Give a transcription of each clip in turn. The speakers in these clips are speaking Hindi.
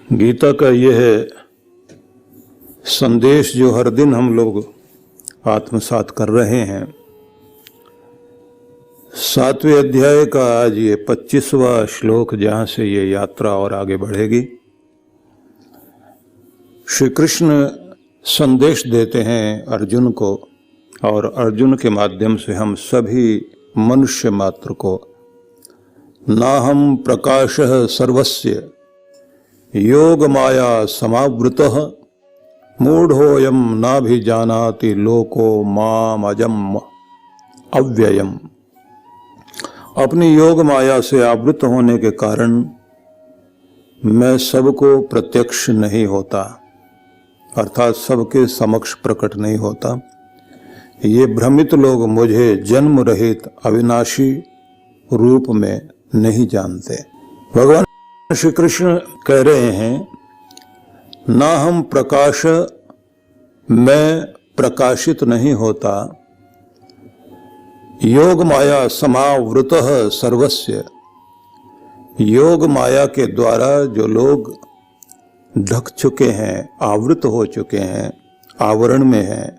गीता का यह संदेश जो हर दिन हम लोग आत्मसात कर रहे हैं, 7वें अध्याय का आज ये 25वां श्लोक, जहाँ से ये यात्रा और आगे बढ़ेगी। श्री कृष्ण संदेश देते हैं अर्जुन को, और अर्जुन के माध्यम से हम सभी मनुष्य मात्र को, नाहं प्रकाशः सर्वस्य योग माया समावृतः मूढ़ोऽयं नाभिजानाति लोको माम अजम् अव्ययम्। अपनी योग माया से आवृत होने के कारण मैं सबको प्रत्यक्ष नहीं होता, अर्थात सबके समक्ष प्रकट नहीं होता। ये भ्रमित लोग मुझे जन्म रहित अविनाशी रूप में नहीं जानते। भगवान श्री कृष्ण कह रहे हैं, ना हम प्रकाश, मैं प्रकाशित नहीं होता, योग माया समावृतः सर्वस्य, योग माया के द्वारा जो लोग ढक चुके हैं, आवृत हो चुके हैं, आवरण में हैं,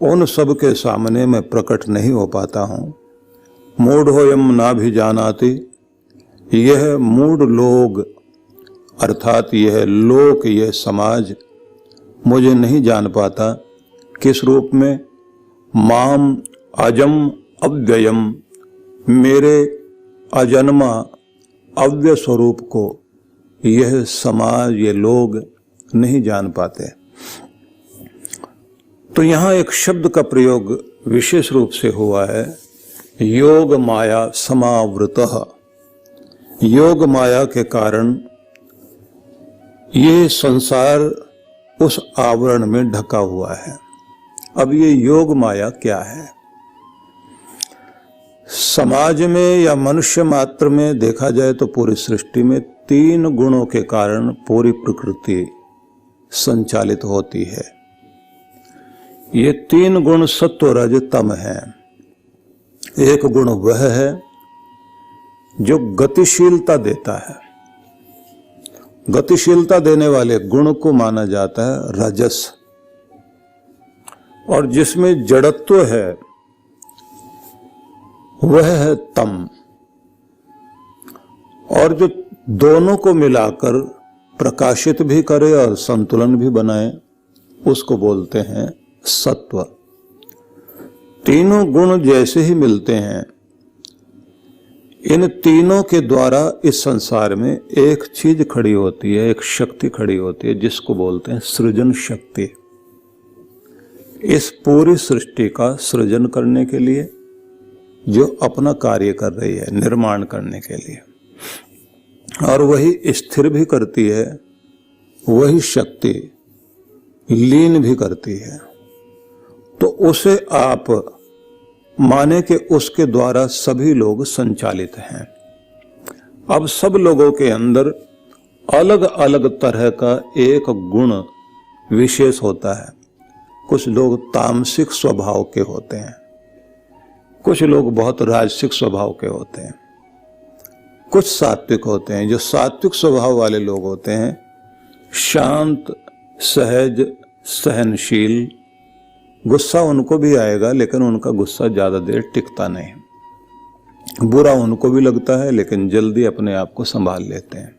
उन सब के सामने मैं प्रकट नहीं हो पाता हूँ। मूढ़ोऽयं नाभिजानाति, यह मूढ़ लोग अर्थात यह लोक, यह समाज मुझे नहीं जान पाता। किस रूप में? माम अजम अव्ययम, मेरे अजन्मा अव्यय स्वरूप को यह समाज, ये लोग नहीं जान पाते। तो यहाँ एक शब्द का प्रयोग विशेष रूप से हुआ है, योग माया समावृतः। योग माया के कारण ये संसार उस आवरण में ढका हुआ है। अब ये योग माया क्या है? समाज में या मनुष्य मात्र में देखा जाए तो पूरी सृष्टि में 3 गुणों के कारण पूरी प्रकृति संचालित होती है। ये 3 गुण सत्व रज तम है। एक गुण वह है जो गतिशीलता देता है। गतिशीलता देने वाले गुण को माना जाता है रजस, और जिसमें जड़त्व है वह है तम, और जो दोनों को मिलाकर प्रकाशित भी करे और संतुलन भी बनाए उसको बोलते हैं सत्व। तीनों गुण जैसे ही मिलते हैं, इन तीनों के द्वारा इस संसार में एक चीज खड़ी होती है, एक शक्ति खड़ी होती है, जिसको बोलते हैं सृजन शक्ति। इस पूरी सृष्टि का सृजन करने के लिए जो अपना कार्य कर रही है, निर्माण करने के लिए, और वही स्थिर भी करती है, वही शक्ति लीन भी करती है। तो उसे आप माने कि उसके द्वारा सभी लोग संचालित हैं। अब सब लोगों के अंदर अलग अलग तरह का एक गुण विशेष होता है। कुछ लोग तामसिक स्वभाव के होते हैं, कुछ लोग बहुत राजसिक स्वभाव के होते हैं, कुछ सात्विक होते हैं। जो सात्विक स्वभाव वाले लोग होते हैं, शांत, सहज, सहनशील। गुस्सा उनको भी आएगा, लेकिन उनका गुस्सा ज्यादा देर टिकता नहीं। बुरा उनको भी लगता है, लेकिन जल्दी अपने आप को संभाल लेते हैं।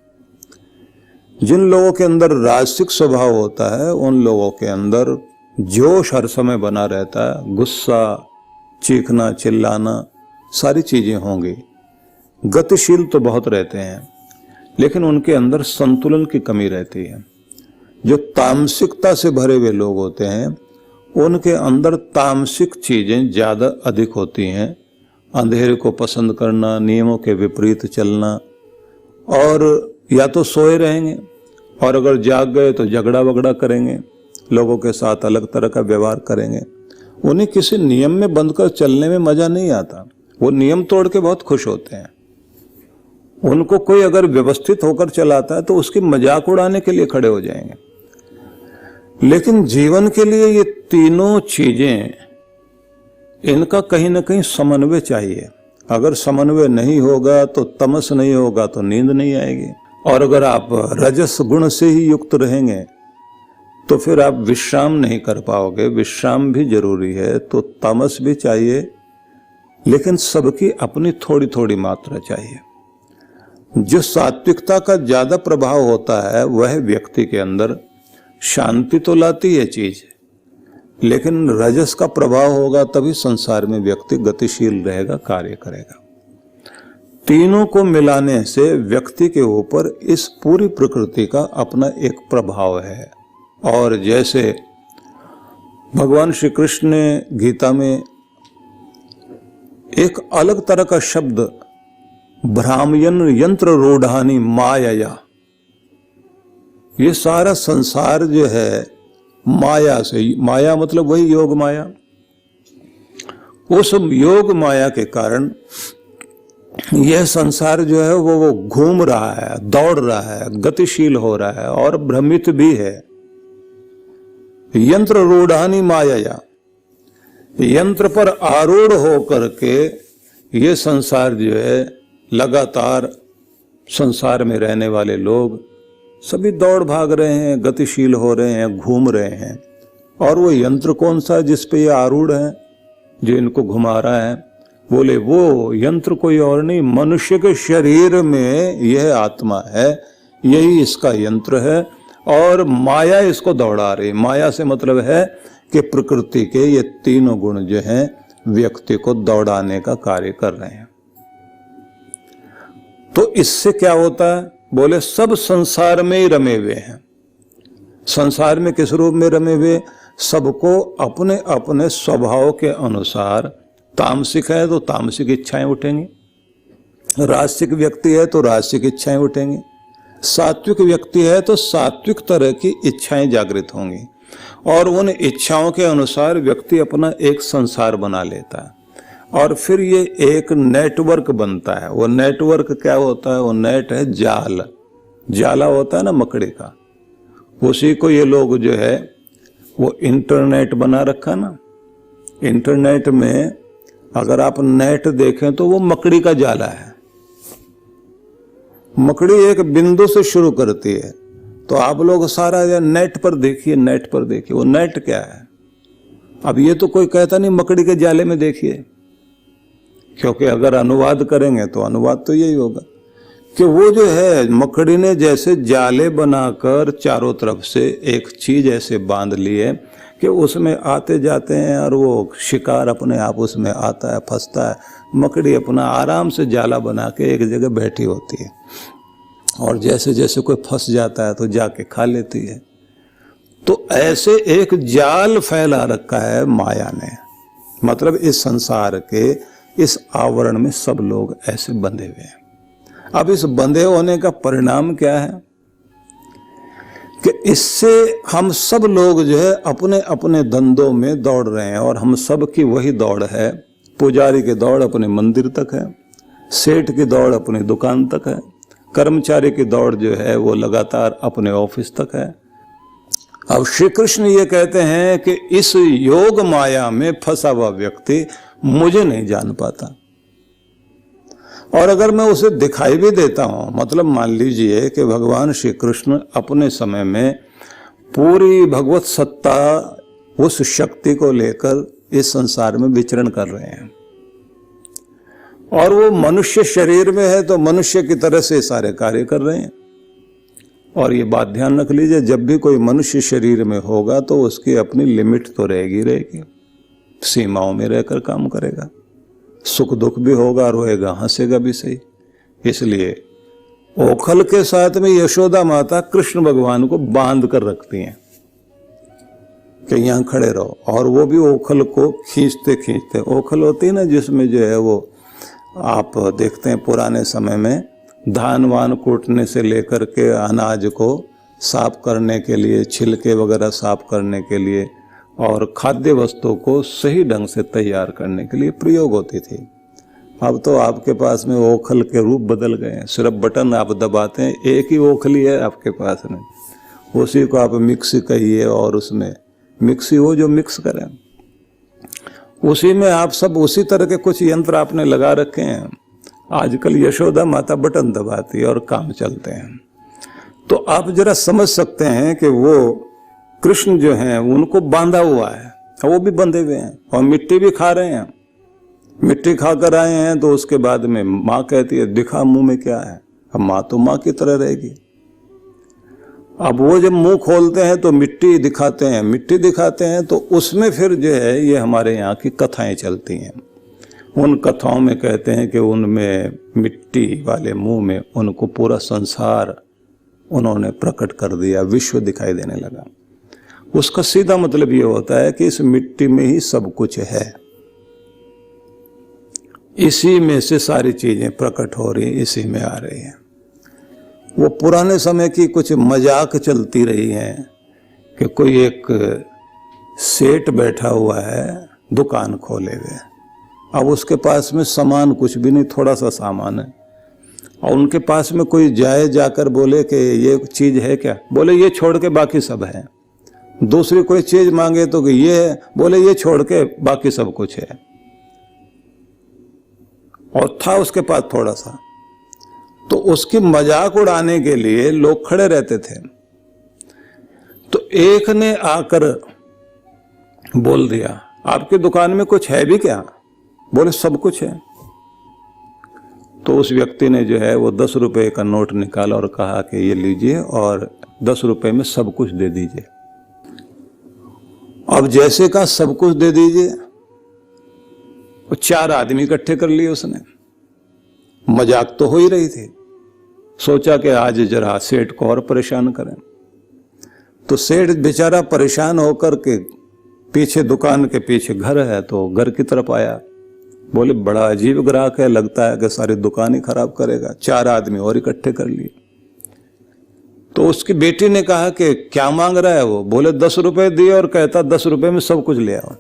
जिन लोगों के अंदर राजसिक स्वभाव होता है, उन लोगों के अंदर जोश हर समय बना रहता है, गुस्सा, चीखना, चिल्लाना, सारी चीजें होंगी। गतिशील तो बहुत रहते हैं, लेकिन उनके अंदर संतुलन की कमी रहती है। जो तामसिकता से भरे हुए लोग होते हैं, उनके अंदर तामसिक चीजें ज्यादा अधिक होती हैं। अंधेरे को पसंद करना, नियमों के विपरीत चलना, और या तो सोए रहेंगे, और अगर जाग गए तो झगड़ा वगड़ा करेंगे, लोगों के साथ अलग तरह का व्यवहार करेंगे। उन्हें किसी नियम में बंधकर चलने में मजा नहीं आता। वो नियम तोड़ के बहुत खुश होते हैं। उनको कोई अगर व्यवस्थित होकर चलाता है तो उसकी मजाक उड़ाने के लिए खड़े हो जाएंगे। लेकिन जीवन के लिए ये तीनों चीजें, इनका कहीं ना कहीं समन्वय चाहिए। अगर समन्वय नहीं होगा तो तमस नहीं होगा तो नींद नहीं आएगी, और अगर आप रजस गुण से ही युक्त रहेंगे तो फिर आप विश्राम नहीं कर पाओगे। विश्राम भी जरूरी है, तो तमस भी चाहिए, लेकिन सबकी अपनी थोड़ी थोड़ी मात्रा चाहिए। जो सात्विकता का ज्यादा प्रभाव होता है वह व्यक्ति के अंदर शांति तो लाती है चीज, लेकिन रजस का प्रभाव होगा तभी संसार में व्यक्ति गतिशील रहेगा, कार्य करेगा। तीनों को मिलाने से व्यक्ति के ऊपर इस पूरी प्रकृति का अपना एक प्रभाव है। और जैसे भगवान श्री कृष्ण ने गीता में एक अलग तरह का शब्द भ्रामयन यंत्र रूढ़ानी माया, ये सारा संसार जो है माया से, माया मतलब वही योग माया, उस योग माया के कारण यह संसार जो है वो घूम रहा है, दौड़ रहा है, गतिशील हो रहा है और भ्रमित भी है। यंत्र रूढ़ानी माया, यंत्र पर आरूढ़ होकर के ये संसार जो है लगातार संसार में रहने वाले लोग सभी दौड़ भाग रहे हैं, गतिशील हो रहे हैं, घूम रहे हैं। और वो यंत्र कौन सा जिस पे ये आरूढ़ है, जो इनको घुमा रहा है? बोले वो यंत्र कोई और नहीं, मनुष्य के शरीर में यह आत्मा है, यही इसका यंत्र है और माया इसको दौड़ा रही। माया से मतलब है कि प्रकृति के ये तीनों गुण जो हैं व्यक्ति को दौड़ाने का कार्य कर रहे हैं। तो इससे क्या होता है? बोले सब संसार में ही रमे हुए हैं। संसार में किस रूप में रमे हुए? सबको अपने अपने स्वभाव के अनुसार, तामसिक है तो तामसिक इच्छाएं उठेंगी, राजसिक व्यक्ति है तो राजसिक इच्छाएं उठेंगी, सात्विक व्यक्ति है तो सात्विक तरह की इच्छाएं जागृत होंगी। और उन इच्छाओं के अनुसार व्यक्ति अपना एक संसार बना लेता है और फिर ये एक नेटवर्क बनता है। वो नेटवर्क क्या होता है? वो नेट है जाल, जाला होता है ना मकड़ी का, उसी को ये लोग जो है वो इंटरनेट बना रखा ना। इंटरनेट में अगर आप नेट देखें तो वो मकड़ी का जाला है। मकड़ी एक बिंदु से शुरू करती है, तो आप लोग सारा नेट पर देखिए, नेट पर देखिए, वो नेट क्या है? अब ये तो कोई कहता नहीं मकड़ी के जाले में देखिए, क्योंकि अगर अनुवाद करेंगे तो अनुवाद तो यही होगा कि वो जो है मकड़ी ने जैसे जाले बनाकर चारों तरफ से एक चीज ऐसे बांध ली है कि उसमें आते जाते हैं और वो शिकार अपने आप उसमें आता है, फंसता है। मकड़ी अपना आराम से जाला बना के एक जगह बैठी होती है और जैसे जैसे कोई फंस जाता है तो जाके खा लेती है। तो ऐसे एक जाल फैला रखा है माया ने, मतलब इस संसार के इस आवरण में सब लोग ऐसे बंधे हुए हैं। अब इस बंधे होने का परिणाम क्या है कि इससे हम सब लोग जो है अपने अपने धंधों में दौड़ रहे हैं और हम सब की वही दौड़ है। पुजारी की दौड़ अपने मंदिर तक है, सेठ की दौड़ अपनी दुकान तक है, कर्मचारी की दौड़ जो है वो लगातार अपने ऑफिस तक है। अब श्री कृष्ण ये कहते हैं कि इस योग माया में फंसा हुआ व्यक्ति मुझे नहीं जान पाता, और अगर मैं उसे दिखाई भी देता हूं, मतलब मान लीजिए कि भगवान श्री कृष्ण अपने समय में पूरी भगवत सत्ता उस शक्ति को लेकर इस संसार में विचरण कर रहे हैं और वो मनुष्य शरीर में है तो मनुष्य की तरह से सारे कार्य कर रहे हैं। और ये बात ध्यान रख लीजिए, जब भी कोई मनुष्य शरीर में होगा तो उसकी अपनी लिमिट तो रहेगी, सीमाओं में रहकर काम करेगा, सुख दुख भी होगा, रोएगा, हंसेगा भी सही। इसलिए ओखल के साथ में यशोदा माता कृष्ण भगवान को बांध कर रखती हैं कि यहां खड़े रहो, और वो भी ओखल को खींचते खींचते, ओखल होती है ना जिसमें जो है वो आप देखते हैं पुराने समय में धान वान कूटने से लेकर के अनाज को साफ करने के लिए, छिलके वगैरह साफ करने के लिए और खाद्य वस्तुओं को सही ढंग से तैयार करने के लिए प्रयोग होती थी। अब तो आपके पास में ओखल के रूप बदल गए हैं, सिर्फ बटन आप दबाते हैं, एक ही ओखली है आपके पास में, उसी को आप मिक्सी कहिए और उसमें मिक्सी हो जो मिक्स करें, उसी में आप सब उसी तरह के कुछ यंत्र आपने लगा रखे हैं। आजकल यशोदा माता बटन दबाती है और काम चलते हैं। तो आप जरा समझ सकते हैं कि वो कृष्ण जो हैं उनको बांधा हुआ है, वो भी बंधे हुए हैं और मिट्टी भी खा रहे हैं। मिट्टी खाकर आए हैं तो उसके बाद में माँ कहती है दिखा मुंह में क्या है। अब माँ तो माँ की तरह रहेगी। अब वो जब मुंह खोलते हैं तो मिट्टी दिखाते हैं, मिट्टी दिखाते हैं तो उसमें फिर जो है ये हमारे यहाँ की कथाएं चलती हैं। उन कथाओं में कहते हैं कि उनमें मिट्टी वाले मुंह में उनको पूरा संसार उन्होंने प्रकट कर दिया, विश्व दिखाई देने लगा। उसका सीधा मतलब ये होता है कि इस मिट्टी में ही सब कुछ है, इसी में से सारी चीजें प्रकट हो रही, इसी में आ रही हैं। वो पुराने समय की कुछ मजाक चलती रही है कि कोई एक सेठ बैठा हुआ है दुकान खोले हुए, अब उसके पास में सामान कुछ भी नहीं, थोड़ा सा सामान है, और उनके पास में कोई जाए जाकर बोले कि ये चीज है क्या, बोले ये छोड़ के बाकी सब है। दूसरी कोई चीज मांगे तो कि ये है, बोले ये छोड़ के बाकी सब कुछ है। और था उसके पास थोड़ा सा, तो उसकी मजाक उड़ाने के लिए लोग खड़े रहते थे। तो एक ने आकर बोल दिया आपकी दुकान में कुछ है भी क्या, बोले सब कुछ है। तो उस व्यक्ति ने जो है वो 10 रुपए का नोट निकाला और कहा कि ये लीजिए और 10 रुपए में सब कुछ दे दीजिए। अब जैसे कहा सब कुछ दे दीजिए, वो 4 आदमी इकट्ठे कर लिए उसने। मजाक तो हो ही रही थी, सोचा कि आज जरा सेठ को और परेशान करें। तो सेठ बेचारा परेशान होकर के पीछे दुकान के पीछे घर है तो घर की तरफ आया। बोले बड़ा अजीब ग्राहक है, लगता है कि सारी दुकान ही खराब करेगा। 4 आदमी और इकट्ठे कर लिए। तो उसकी बेटी ने कहा कि क्या मांग रहा है वो, बोले 10 रुपए दिए और कहता 10 रुपए में सब कुछ ले आओ।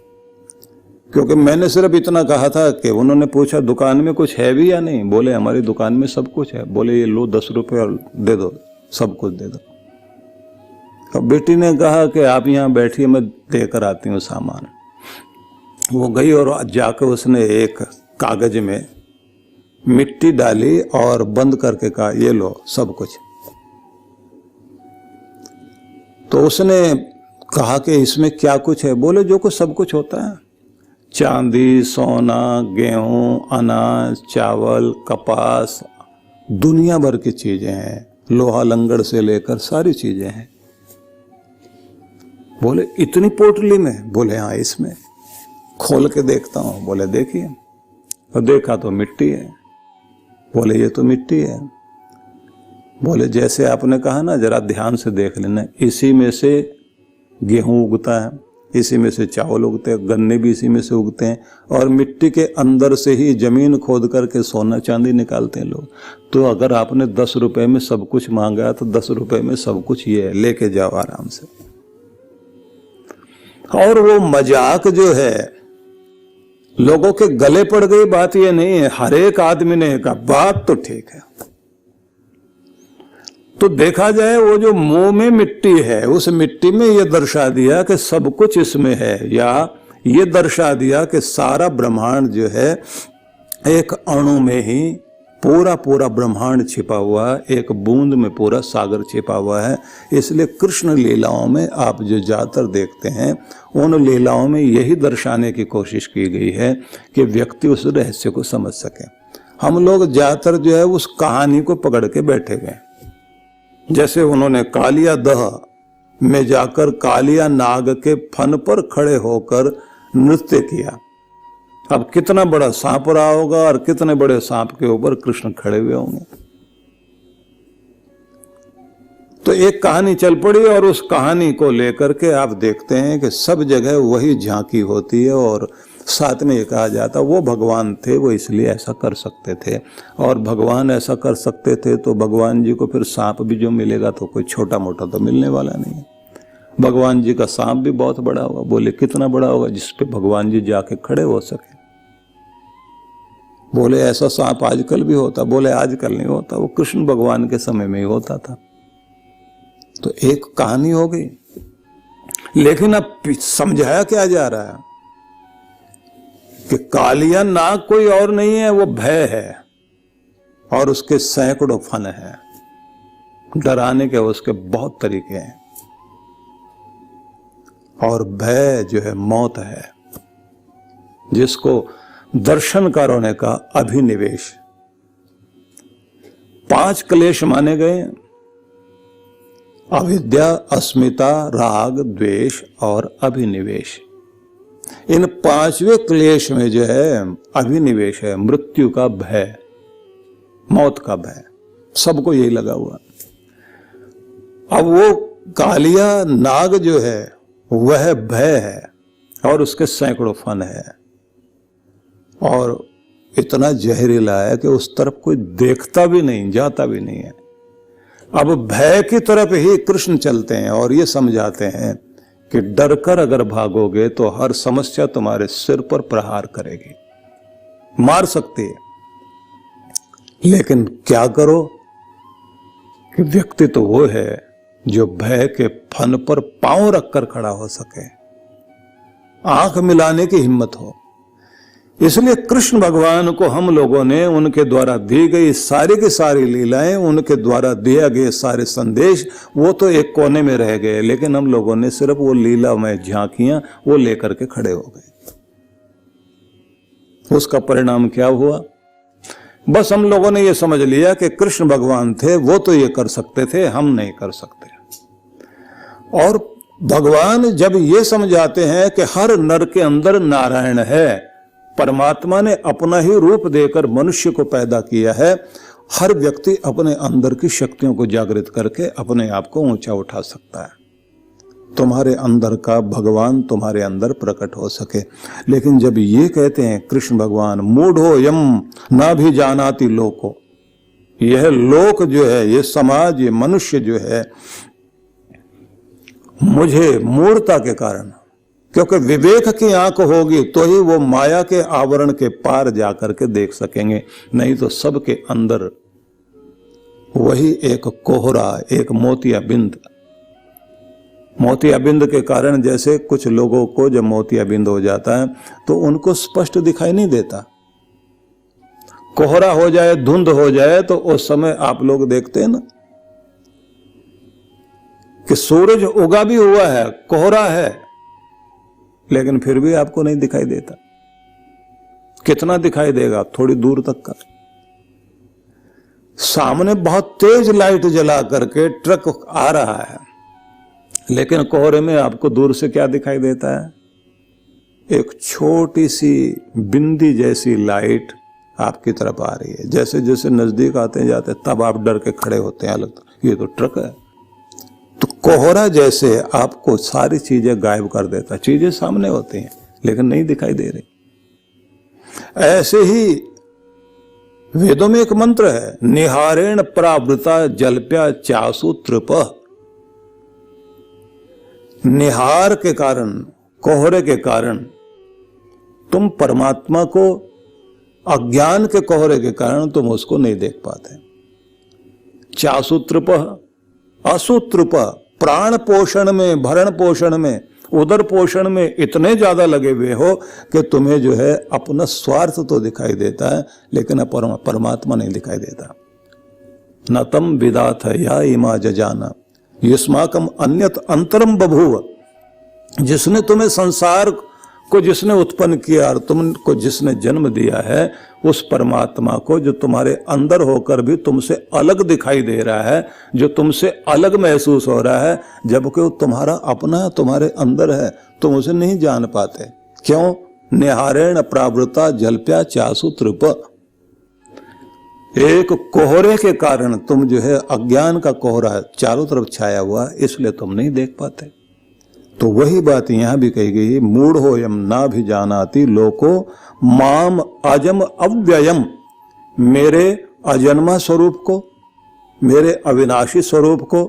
क्योंकि मैंने सिर्फ इतना कहा था कि उन्होंने पूछा दुकान में कुछ है भी या नहीं, बोले हमारी दुकान में सब कुछ है। बोले ये लो 10 रुपए और दे दो, सब कुछ दे दो। अब बेटी ने कहा कि आप यहाँ बैठिए, मैं देकर आती हूँ सामान। वो गई और जाकर उसने एक कागज में मिट्टी डाली और बंद करके कहा ये लो सब कुछ। तो उसने कहा कि इसमें क्या कुछ है, बोले जो कुछ सब कुछ होता है, चांदी सोना गेहूं अनाज चावल कपास दुनिया भर की चीजें हैं, लोहा लंगड़ से लेकर सारी चीजें हैं। बोले इतनी पोटली में, बोले हाँ इसमें। खोल के देखता हूं, बोले देखिए। तो देखा तो मिट्टी है। बोले ये तो मिट्टी है। बोले जैसे आपने कहा ना जरा ध्यान से देख लेना, इसी में से गेहूं उगता है, इसी में से चावल उगते हैं, गन्ने भी इसी में से उगते हैं, और मिट्टी के अंदर से ही जमीन खोद करके सोना चांदी निकालते हैं लोग। तो अगर आपने 10 रुपए में सब कुछ मांगा तो 10 रुपए में सब कुछ ये है, लेके जाओ आराम से। और वो मजाक जो है लोगों के गले पड़ गई बात ये नहीं है, हर एक आदमी ने कहा बात तो ठीक है। तो देखा जाए वो जो मुंह में मिट्टी है उस मिट्टी में ये दर्शा दिया कि सब कुछ इसमें है, या ये दर्शा दिया कि सारा ब्रह्मांड जो है एक अणु में ही पूरा पूरा ब्रह्मांड छिपा हुआ है, एक बूंद में पूरा सागर छिपा हुआ है। इसलिए कृष्ण लीलाओं में आप जो ज्यादातर देखते हैं उन लीलाओं में यही दर्शाने की कोशिश की गई है कि व्यक्ति उस रहस्य को समझ सके। हम लोग ज्यादातर जो है उस कहानी को पकड़ के बैठे हुए। जैसे उन्होंने कालिया दह में जाकर कालिया नाग के फन पर खड़े होकर नृत्य किया। अब कितना बड़ा सांप रहा होगा और कितने बड़े सांप के ऊपर कृष्ण खड़े हुए होंगे। तो एक कहानी चल पड़ी और उस कहानी को लेकर के आप देखते हैं कि सब जगह वही झांकी होती है। और साथ में ये कहा जाता वो भगवान थे, वो इसलिए ऐसा कर सकते थे, और भगवान ऐसा कर सकते थे तो भगवान जी को फिर सांप भी जो मिलेगा तो कोई छोटा मोटा तो मिलने वाला नहीं है। भगवान जी का सांप भी बहुत बड़ा होगा। बोले कितना बड़ा होगा जिसपे भगवान जी जाके खड़े हो सके। बोले ऐसा सांप आजकल भी होता, बोले आजकल नहीं होता, वो कृष्ण भगवान के समय में ही होता था। तो एक कहानी हो गई, लेकिन अब समझाया क्या जा रहा है कि कालिया नाग कोई और नहीं है, वो भय है और उसके सैकड़ों फन है। डराने के उसके बहुत तरीके हैं। और भय जो है मौत है, जिसको दर्शनकारों ने कहा अभिनिवेश। 5 क्लेश माने गए, अविद्या, अस्मिता, राग, द्वेष और अभिनिवेश। इन 5वें क्लेश में जो है अभिनिवेश है, मृत्यु का भय, मौत का भय, सबको यही लगा हुआ। अब वो कालिया नाग जो है वह भय है और उसके सैकड़ों फन है और इतना जहरीला है कि उस तरफ कोई देखता भी नहीं, जाता भी नहीं है। अब भय की तरफ ही कृष्ण चलते हैं और ये समझाते हैं कि डरकर अगर भागोगे तो हर समस्या तुम्हारे सिर पर प्रहार करेगी, मार सकती है। लेकिन क्या करो कि व्यक्ति तो वो है जो भय के फन पर पांव रखकर खड़ा हो सके, आंख मिलाने की हिम्मत हो। इसलिए कृष्ण भगवान को हम लोगों ने उनके द्वारा दी गई सारी की सारी लीलाएं, उनके द्वारा दिए गए सारे संदेश, वो तो एक कोने में रह गए, लेकिन हम लोगों ने सिर्फ वो लीला में झांकियां वो लेकर के खड़े हो गए। उसका परिणाम क्या हुआ? बस हम लोगों ने ये समझ लिया कि कृष्ण भगवान थे, वो तो ये कर सकते थे, हम नहीं कर सकते। और भगवान जब ये समझाते हैं कि हर नर के अंदर नारायण है, परमात्मा ने अपना ही रूप देकर मनुष्य को पैदा किया है, हर व्यक्ति अपने अंदर की शक्तियों को जागृत करके अपने आप को ऊंचा उठा सकता है। तुम्हारे अंदर का भगवान तुम्हारे अंदर प्रकट हो सके। लेकिन जब ये कहते हैं कृष्ण भगवान, मूढ़ो यम ना भी जानाति लोको, यह लोक जो है, ये समाज, ये मनुष्य जो है, मुझे मूढ़ता के कारण, क्योंकि विवेक की आंख होगी तो ही वो माया के आवरण के पार जाकर के देख सकेंगे, नहीं तो सबके अंदर वही एक कोहरा, एक मोतियाबिंद। मोतियाबिंद के कारण जैसे कुछ लोगों को जब मोतियाबिंद हो जाता है तो उनको स्पष्ट दिखाई नहीं देता। कोहरा हो जाए, धुंध हो जाए, तो उस समय आप लोग देखते हैं ना कि सूरज उगा भी हुआ है, कोहरा है, लेकिन फिर भी आपको नहीं दिखाई देता। कितना दिखाई देगा? थोड़ी दूर तक का। सामने बहुत तेज लाइट जला करके ट्रक आ रहा है, लेकिन कोहरे में आपको दूर से क्या दिखाई देता है? एक छोटी सी बिंदी जैसी लाइट आपकी तरफ आ रही है। जैसे जैसे नजदीक आते जाते तब आप डर के खड़े होते हैं, लगता ये तो ट्रक है। तो कोहरा जैसे आपको सारी चीजें गायब कर देता, चीजें सामने होती हैं लेकिन नहीं दिखाई दे रही। ऐसे ही वेदों में एक मंत्र है, निहारेण प्रावृता जल्प्या चासु तृपः। निहार के कारण, कोहरे के कारण तुम परमात्मा को, अज्ञान के कोहरे के कारण तुम उसको नहीं देख पाते। चासुत्रप, असुत्रप, प्राण पोषण में, भरण पोषण में, उदर पोषण में इतने ज्यादा लगे हुए हो कि तुम्हें जो है अपना स्वार्थ तो दिखाई देता है लेकिन परमात्मा नहीं दिखाई देता। न तम विदाथ या इमा जजाना युष्माकम अन्यत अंतरम बभूव। जिसने तुम्हें संसार को जिसने उत्पन्न किया और तुमको जिसने जन्म दिया है, उस परमात्मा को जो तुम्हारे अंदर होकर भी तुमसे अलग दिखाई दे रहा है, जो तुमसे अलग महसूस हो रहा है, जबकि वो तुम्हारा अपना तुम्हारे अंदर है, तुम उसे नहीं जान पाते। क्यों? निहारेण प्रावृता जल्प्या चासु तृप। एक कोहरे के कारण तुम जो है, अज्ञान का कोहरा चारों तरफ छाया हुआ, इसलिए तुम नहीं देख पाते। तो वही बात यहां भी कही गई, मूढ़ हो यम ना भी जानाति लोको माम अजम अव्ययम। मेरे अजन्मा स्वरूप को, मेरे अविनाशी स्वरूप को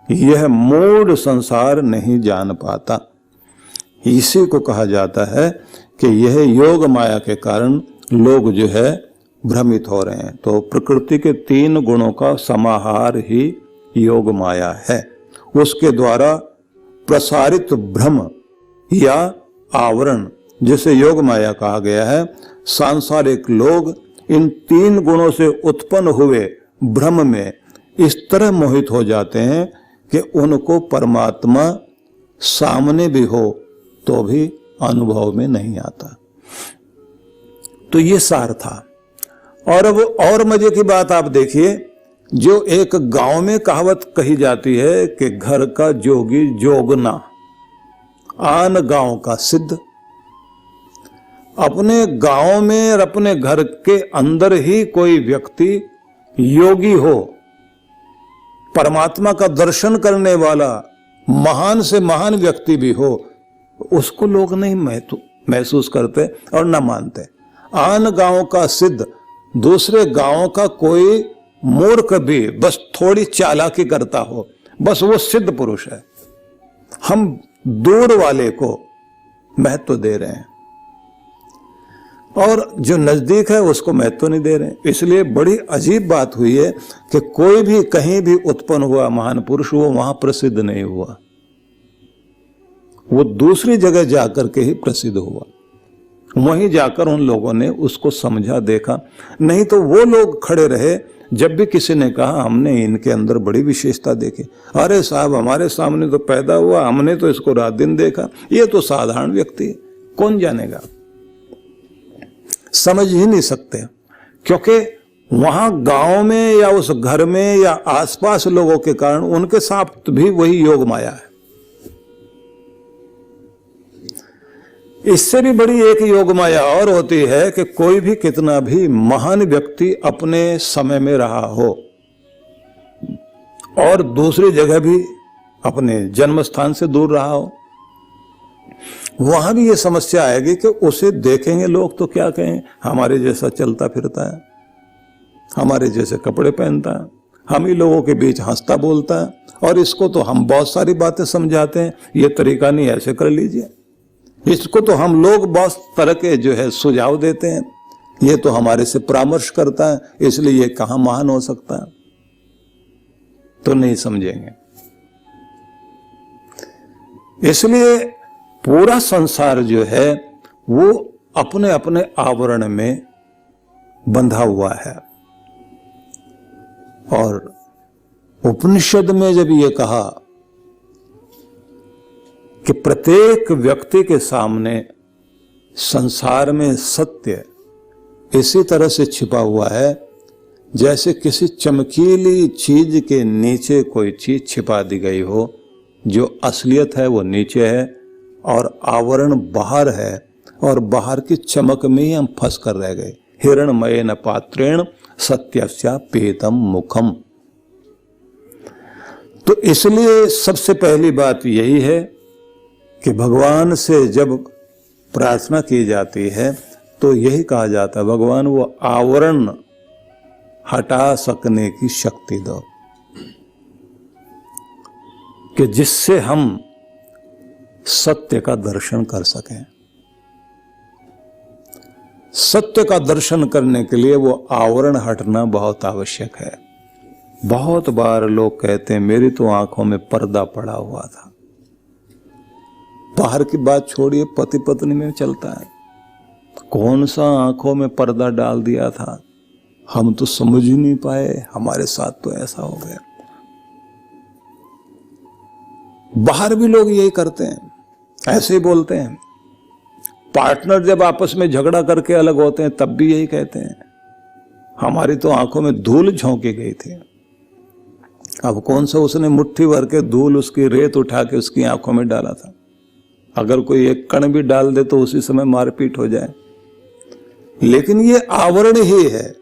यह मूढ़ संसार नहीं जान पाता। इसी को कहा जाता है कि यह योग माया के कारण लोग जो है भ्रमित हो रहे हैं। तो प्रकृति के 3 गुणों का समाहार ही योग माया है। उसके द्वारा प्रसारित भ्रम या आवरण, जिसे योग माया कहा गया है, सांसारिक लोग इन 3 गुणों से उत्पन्न हुए भ्रम में इस तरह मोहित हो जाते हैं कि उनको परमात्मा सामने भी हो तो भी अनुभव में नहीं आता। तो ये सार था। और अब और मजे की बात आप देखिए, जो एक गांव में कहावत कही जाती है कि घर का जोगी जोगना, आन गांव का सिद्ध। अपने गांव में और अपने घर के अंदर ही कोई व्यक्ति योगी हो, परमात्मा का दर्शन करने वाला महान से महान व्यक्ति भी हो, उसको लोग नहीं महसूस करते और न मानते। आन गांव का सिद्ध, दूसरे गांव का कोई मूर्ख भी बस थोड़ी चालाकी करता हो, बस वो सिद्ध पुरुष है। हम दूर वाले को महत्व दे रहे हैं और जो नजदीक है उसको महत्व नहीं दे रहे हैं। इसलिए बड़ी अजीब बात हुई है कि कोई भी कहीं भी उत्पन्न हुआ महान पुरुष, वो वहां प्रसिद्ध नहीं हुआ, वो दूसरी जगह जाकर के ही प्रसिद्ध हुआ। वहीं जाकर उन लोगों ने उसको समझा, देखा। नहीं तो वो लोग खड़े रहे, जब भी किसी ने कहा हमने इनके अंदर बड़ी विशेषता देखी, अरे साहब हमारे सामने तो पैदा हुआ, हमने तो इसको रात दिन देखा, ये तो साधारण व्यक्ति है, कौन जानेगा। समझ ही नहीं सकते, क्योंकि वहां गांव में या उस घर में या आसपास लोगों के कारण उनके साथ भी वही योग माया है। इससे भी बड़ी एक योग माया और होती है कि कोई भी कितना भी महान व्यक्ति अपने समय में रहा हो और दूसरी जगह भी अपने जन्म स्थान से दूर रहा हो, वहां भी ये समस्या आएगी कि उसे देखेंगे लोग तो क्या कहें, हमारे जैसा चलता फिरता है, हमारे जैसे कपड़े पहनता है, हम ही लोगों के बीच हंसता बोलता है, और इसको तो हम बहुत सारी बातें समझाते हैं, ये तरीका नहीं, ऐसे कर लीजिए। इसको तो हम लोग बहुत तरह के जो है सुझाव देते हैं, ये तो हमारे से परामर्श करता है, इसलिए ये कहां महान हो सकता है। तो नहीं समझेंगे। इसलिए पूरा संसार जो है वो अपने अपने आवरण में बंधा हुआ है। और उपनिषद में जब ये कहा कि प्रत्येक व्यक्ति के सामने संसार में सत्य इसी तरह से छिपा हुआ है जैसे किसी चमकीली चीज के नीचे कोई चीज छिपा दी गई हो, जो असलियत है वो नीचे है और आवरण बाहर है, और बाहर की चमक में ही हम फंस कर रह गए। हिरण्मयेन पात्रेण सत्यस्या पेतम मुखम। तो इसलिए सबसे पहली बात यही है कि भगवान से जब प्रार्थना की जाती है तो यही कहा जाता है, भगवान वो आवरण हटा सकने की शक्ति दो कि जिससे हम सत्य का दर्शन कर सकें। सत्य का दर्शन करने के लिए वो आवरण हटना बहुत आवश्यक है। बहुत बार लोग कहते हैं मेरी तो आंखों में पर्दा पड़ा हुआ था। बाहर की बात छोड़िए, पति पत्नी में चलता है, कौन सा आंखों में पर्दा डाल दिया था, हम तो समझ ही नहीं पाए, हमारे साथ तो ऐसा हो गया। बाहर भी लोग यही करते हैं, ऐसे ही बोलते हैं। पार्टनर जब आपस में झगड़ा करके अलग होते हैं तब भी यही कहते हैं, हमारी तो आंखों में धूल झोंकी गई थी। अब कौन सा उसने मुट्ठी भर के धूल, उसकी रेत उठा के उसकी आंखों में डाला था। अगर कोई एक कण भी डाल दे तो उसी समय मारपीट हो जाए। लेकिन ये आवरण ही है,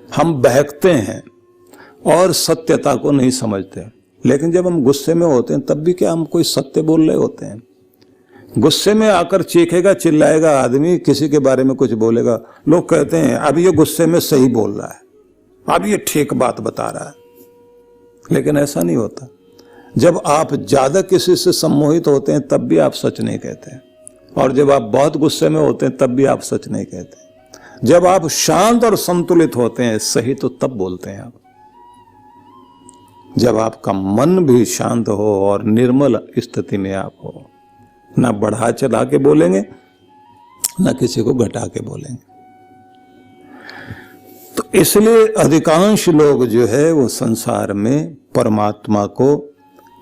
हम बहकते हैं और सत्यता को नहीं समझते। लेकिन जब हम गुस्से में होते हैं तब भी क्या हम कोई सत्य बोल रहे होते हैं? गुस्से में आकर चीखेगा चिल्लाएगा आदमी, किसी के बारे में कुछ बोलेगा, लोग कहते हैं अब ये गुस्से में सही बोल रहा है, अब ये ठीक बात बता रहा है। लेकिन ऐसा नहीं होता। जब आप ज्यादा किसी से सम्मोहित होते हैं तब भी आप सच नहीं कहते हैं, और जब आप बहुत गुस्से में होते हैं तब भी आप सच नहीं कहते। जब आप शांत और संतुलित होते हैं सही, तो तब बोलते हैं आप। जब आपका मन भी शांत हो और निर्मल स्थिति में आप हो, ना बढ़ा चढ़ा के बोलेंगे ना किसी को घटा के बोलेंगे। तो इसलिए अधिकांश लोग जो है वो संसार में परमात्मा को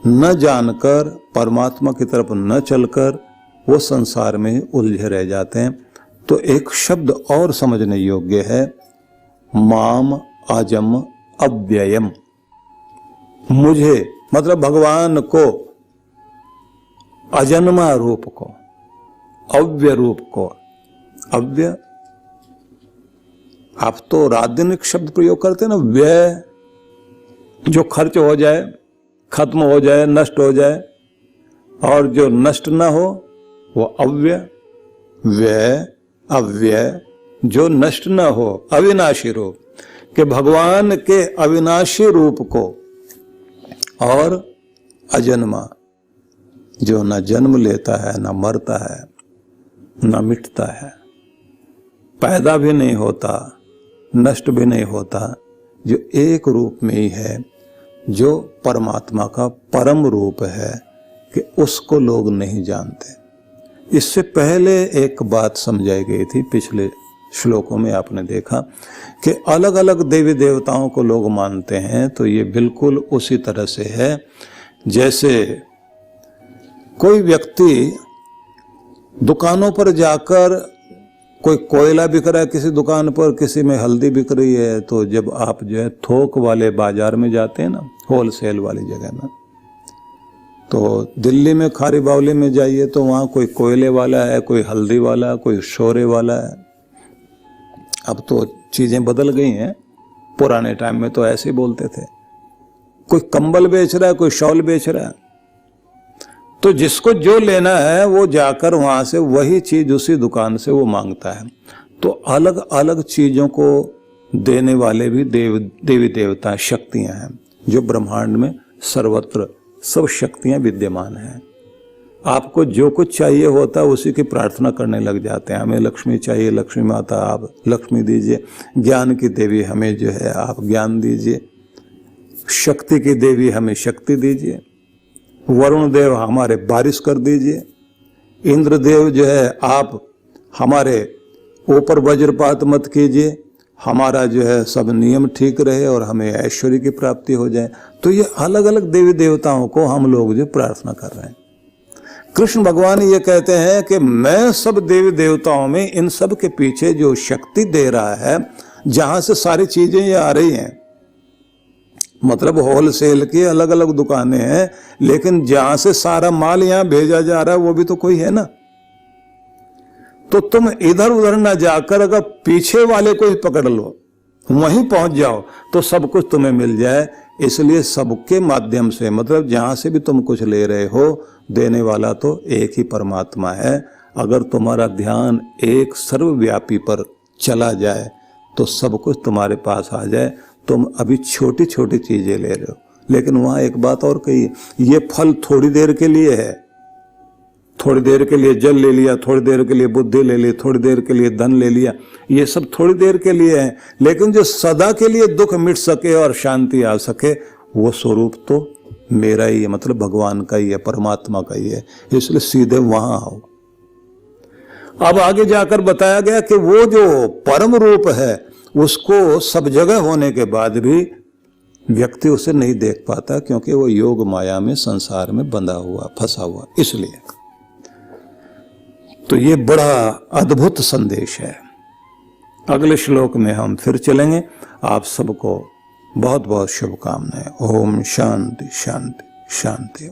न जानकर, परमात्मा की तरफ न चलकर वो संसार में उलझे रह जाते हैं। तो एक शब्द और समझने योग्य है, माम अजम अव्ययम। मुझे मतलब भगवान को, अजन्मा रूप को, अव्य रूप को। अव्य, आप तो राजनीतिक शब्द प्रयोग करते हैं ना, व्यय, जो खर्च हो जाए, खत्म हो जाए, नष्ट हो जाए, और जो नष्ट ना हो वो अव्य। व्यय, अव्यय, जो नष्ट ना हो, अविनाशी रूप के भगवान के अविनाशी रूप को, और अजन्मा, जो न जन्म लेता है, न मरता है, न मिटता है, पैदा भी नहीं होता, नष्ट भी नहीं होता, जो एक रूप में ही है, जो परमात्मा का परम रूप है, कि उसको लोग नहीं जानते। इससे पहले एक बात समझाई गई थी, पिछले श्लोकों में आपने देखा कि अलग अलग देवी देवताओं को लोग मानते हैं। तो ये बिल्कुल उसी तरह से है जैसे कोई व्यक्ति दुकानों पर जाकर, कोई कोयला बिक रहा है किसी दुकान पर, किसी में हल्दी बिक रही है, तो जब आप जो है थोक वाले बाजार में जाते हैं ना, होलसेल वाली जगह में, तो दिल्ली में खारी बावली में जाइए तो वहाँ कोई कोयले वाला है, कोई हल्दी वाला, कोई शोरे वाला है। अब तो चीजें बदल गई हैं, पुराने टाइम में तो ऐसे ही बोलते थे। कोई कंबल बेच रहा है, कोई शॉल बेच रहा है, तो जिसको जो लेना है वो जाकर वहां से वही चीज उसी दुकान से वो मांगता है। तो अलग अलग चीजों को देने वाले भी देवी देवता, शक्तियां हैं, जो ब्रह्मांड में सर्वत्र सब शक्तियां विद्यमान हैं। आपको जो कुछ चाहिए होता है उसी की प्रार्थना करने लग जाते हैं। हमें लक्ष्मी चाहिए, लक्ष्मी माता आप लक्ष्मी दीजिए। ज्ञान की देवी हमें जो है आप ज्ञान दीजिए। शक्ति की देवी हमें शक्ति दीजिए। वरुण देव हमारे बारिश कर दीजिए। इंद्र देव जो है आप हमारे ऊपर वज्रपात मत कीजिए, हमारा जो है सब नियम ठीक रहे और हमें ऐश्वर्य की प्राप्ति हो जाए। तो ये अलग अलग देवी देवताओं को हम लोग जो प्रार्थना कर रहे हैं। कृष्ण भगवान ये कहते हैं कि मैं सब देवी देवताओं में इन सब के पीछे जो शक्ति दे रहा है, जहां से सारी चीजें ये आ रही हैं, मतलब होलसेल की अलग अलग दुकानें हैं, लेकिन जहां से सारा माल यहां भेजा जा रहा है वो भी तो कोई है ना। तो तुम इधर उधर ना जाकर अगर पीछे वाले को ही पकड़ लो, वहीं पहुंच जाओ, तो सब कुछ तुम्हें मिल जाए। इसलिए सबके माध्यम से, मतलब जहां से भी तुम कुछ ले रहे हो, देने वाला तो एक ही परमात्मा है। अगर तुम्हारा ध्यान एक सर्वव्यापी पर चला जाए तो सब कुछ तुम्हारे पास आ जाए। तुम अभी छोटी छोटी चीजें ले रहे हो, लेकिन वहां एक बात और कही, ये फल थोड़ी देर के लिए है। थोड़ी देर के लिए जल ले लिया, थोड़ी देर के लिए बुद्धि ले ली, थोड़ी देर के लिए धन ले लिया, ये सब थोड़ी देर के लिए है। लेकिन जो सदा के लिए दुख मिट सके और शांति आ सके, वो स्वरूप तो मेरा ही है, मतलब भगवान का ही है, परमात्मा का ही है। इसलिए सीधे वहां आओ। अब आगे जाकर बताया गया कि वो जो परम रूप है उसको सब जगह होने के बाद भी व्यक्ति उसे नहीं देख पाता, क्योंकि वो योग माया में, संसार में बंधा हुआ, फंसा हुआ। इसलिए तो ये बड़ा अद्भुत संदेश है। अगले श्लोक में हम फिर चलेंगे। आप सबको बहुत बहुत शुभकामनाएं। ओम शांति शांति शांति।